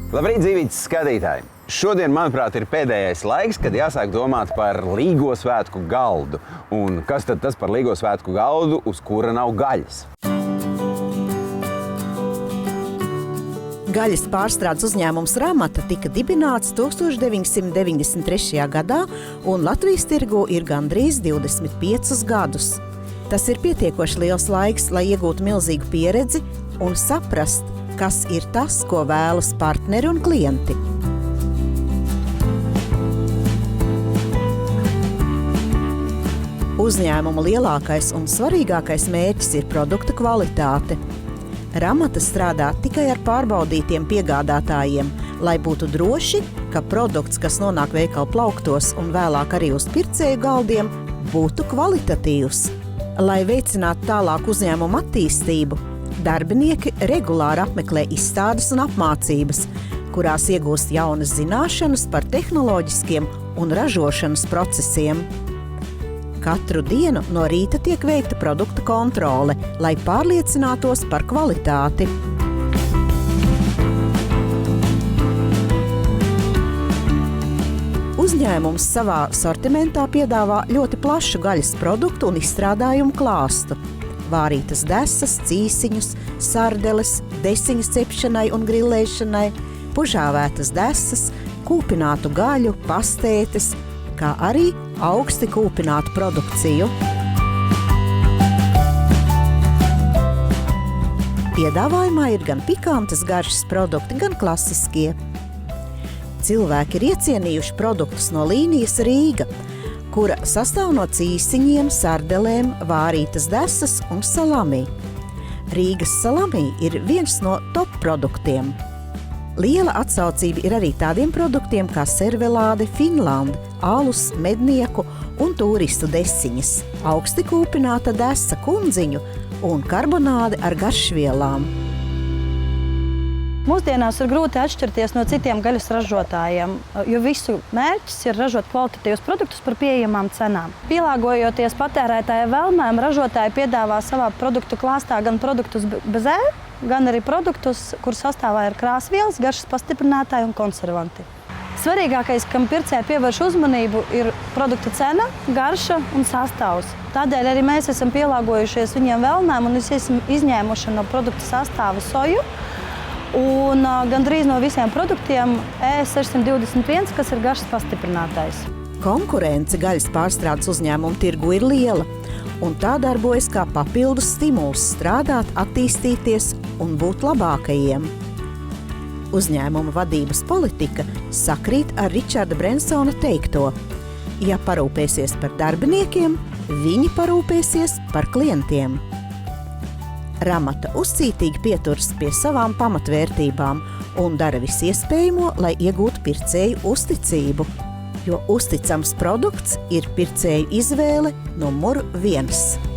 Labrīt, dzīvības skatītāji! Šodien, manuprāt, ir pēdējais laiks, kad jāsāk domāt par Līgo svētku galdu. Un kas tad tas par Līgo svētku galdu, uz kura nav gaļas? Gaļas pārstrādes uzņēmums Ramata tika dibināts 1993. gadā un Latvijas tirgū ir gandrīz 25 gadus. Tas ir pietiekoši liels laiks, lai iegūtu milzīgu pieredzi un saprast, kas ir tas, ko vēlas partneri un klienti. Uzņēmuma lielākais un svarīgākais mērķis ir produkta kvalitāte. Ramata strādā tikai ar pārbaudītiem piegādātājiem, lai būtu droši, ka produkts, kas nonāk veikalu plauktos un vēlāk arī uz pircēju galdiem, būtu kvalitatīvs. Lai veicinātu tālāk uzņēmumu attīstību, darbinieki regulāri apmeklē izstādes un apmācības, kurās iegūst jaunas zināšanas par tehnoloģiskiem un ražošanas procesiem. Katru dienu no rīta tiek veikta produkta kontrole, lai pārliecinātos par kvalitāti. Uzņēmums savā sortimentā piedāvā ļoti plašu gaļas produktu un izstrādājumu klāstu. Vārītas desas, cīsiņus, sardeles, desiņas cepšanai un grillēšanai, pužāvētas desas, kūpinātu gaļu, pastētes, kā arī augsti kūpinātu produkciju. Piedāvājumā ir gan pikantas garšas produkti, gan klasiskie. Cilvēki ir iecienījuši produktus no līnijas Rīga, kura sastāv no cīsiņiem, sardelēm, vārītas desas un salami. Rīgas salami ir viens no top produktiem. Liela atsaucība ir arī tādiem produktiem kā servelāde, Finlanda, alus, mednieku un turistu desiņas, augsti kūpināta desa kundziņu un karbonāde ar garšvielām. Mūsdienās ir grūti atšķirties no citiem gaļas ražotājiem, jo visu mērķis ir ražot kvalitatīvus produktus par pieejamām cenām. Pielāgojoties patērētāja vēlmēm, ražotāji piedāvā savā produktu klāstā gan produktus bez ēra, gan arī produktus, kur sastāvā ir krāsvielas, garšas pastiprinātāji un konservanti. Svarīgākais, kam pircēji pievērš uzmanību, ir produkta cena, garša un sastāvs. Tādēļ arī mēs esam pielāgojušies viņiem vēlmēm un esam izņēmuši no produkta sastāva soju. Un gandrīz no visiem produktiem E621, kas ir garšas pastiprinātājs. Konkurence gaļas pārstrādes uzņēmumu tirgu ir liela, un tā darbojas kā papildus stimuls strādāt, attīstīties un būt labākajiem. Uzņēmuma vadības politika sakrīt ar Ričarda Brensona teikto: ja parūpēsies par darbiniekiem, viņi parūpēsies par klientiem. Ramata uzcītīgi pieturas pie savām pamatvērtībām un dara visu iespējamo, lai iegūtu pircēju uzticību, jo uzticams produkts ir pircēju izvēle numur 1.